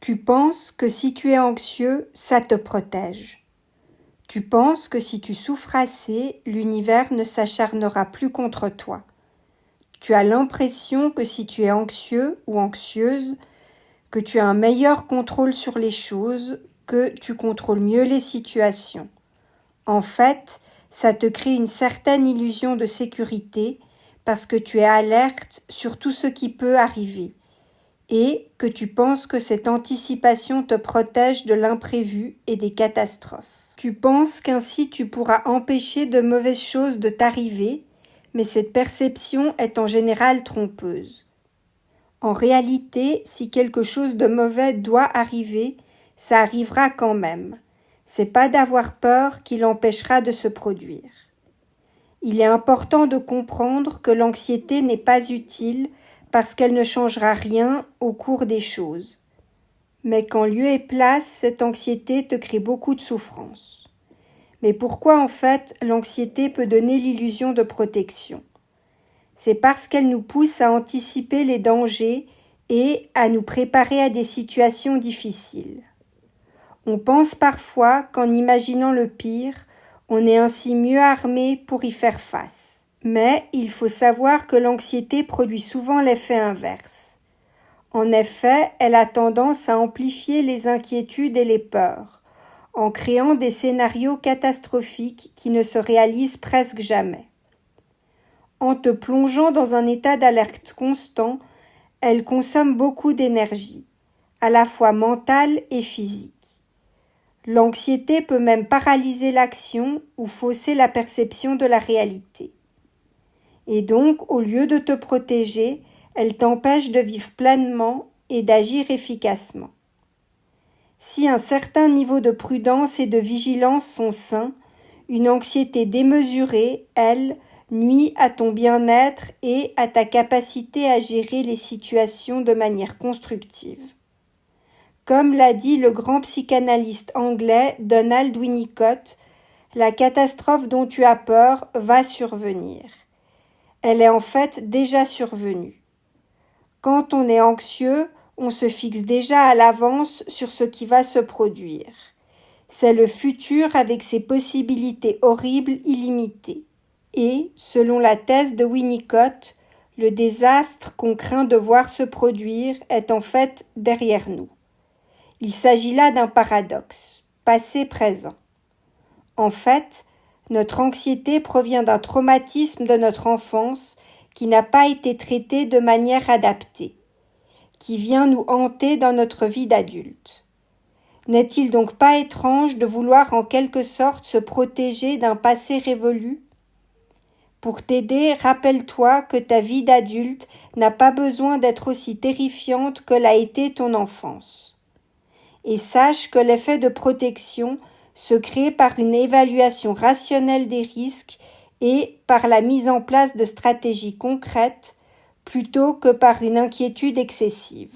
Tu penses que si tu es anxieux, ça te protège. Tu penses que si tu souffres assez, l'univers ne s'acharnera plus contre toi. Tu as l'impression que si tu es anxieux ou anxieuse, que tu as un meilleur contrôle sur les choses, que tu contrôles mieux les situations. En fait, ça te crée une certaine illusion de sécurité parce que tu es alerte sur tout ce qui peut arriver et que tu penses que cette anticipation te protège de l'imprévu et des catastrophes. Tu penses qu'ainsi tu pourras empêcher de mauvaises choses de t'arriver, mais cette perception est en général trompeuse. En réalité, si quelque chose de mauvais doit arriver, ça arrivera quand même. C'est pas d'avoir peur qui l'empêchera de se produire. Il est important de comprendre que l'anxiété n'est pas utile parce qu'elle ne changera rien au cours des choses. Mais qu'en lieu et place, cette anxiété te crée beaucoup de souffrance. Mais pourquoi en fait l'anxiété peut donner l'illusion de protection ? C'est parce qu'elle nous pousse à anticiper les dangers et à nous préparer à des situations difficiles. On pense parfois qu'en imaginant le pire, on est ainsi mieux armé pour y faire face. Mais il faut savoir que l'anxiété produit souvent l'effet inverse. En effet, elle a tendance à amplifier les inquiétudes et les peurs, en créant des scénarios catastrophiques qui ne se réalisent presque jamais. En te plongeant dans un état d'alerte constant, elle consomme beaucoup d'énergie, à la fois mentale et physique. L'anxiété peut même paralyser l'action ou fausser la perception de la réalité. Et donc, au lieu de te protéger, elle t'empêche de vivre pleinement et d'agir efficacement. Si un certain niveau de prudence et de vigilance sont sains, une anxiété démesurée, elle, nuit à ton bien-être et à ta capacité à gérer les situations de manière constructive. Comme l'a dit le grand psychanalyste anglais Donald Winnicott, la catastrophe dont tu as peur va survenir. Elle est en fait déjà survenue. Quand on est anxieux, on se fixe déjà à l'avance sur ce qui va se produire. C'est le futur avec ses possibilités horribles illimitées. Et, selon la thèse de Winnicott, le désastre qu'on craint de voir se produire est en fait derrière nous. Il s'agit là d'un paradoxe, passé-présent. En fait, notre anxiété provient d'un traumatisme de notre enfance qui n'a pas été traité de manière adaptée, qui vient nous hanter dans notre vie d'adulte. N'est-il donc pas étrange de vouloir en quelque sorte se protéger d'un passé révolu ? Pour t'aider, rappelle-toi que ta vie d'adulte n'a pas besoin d'être aussi terrifiante que l'a été ton enfance. Et sache que l'effet de protection se crée par une évaluation rationnelle des risques et par la mise en place de stratégies concrètes plutôt que par une inquiétude excessive.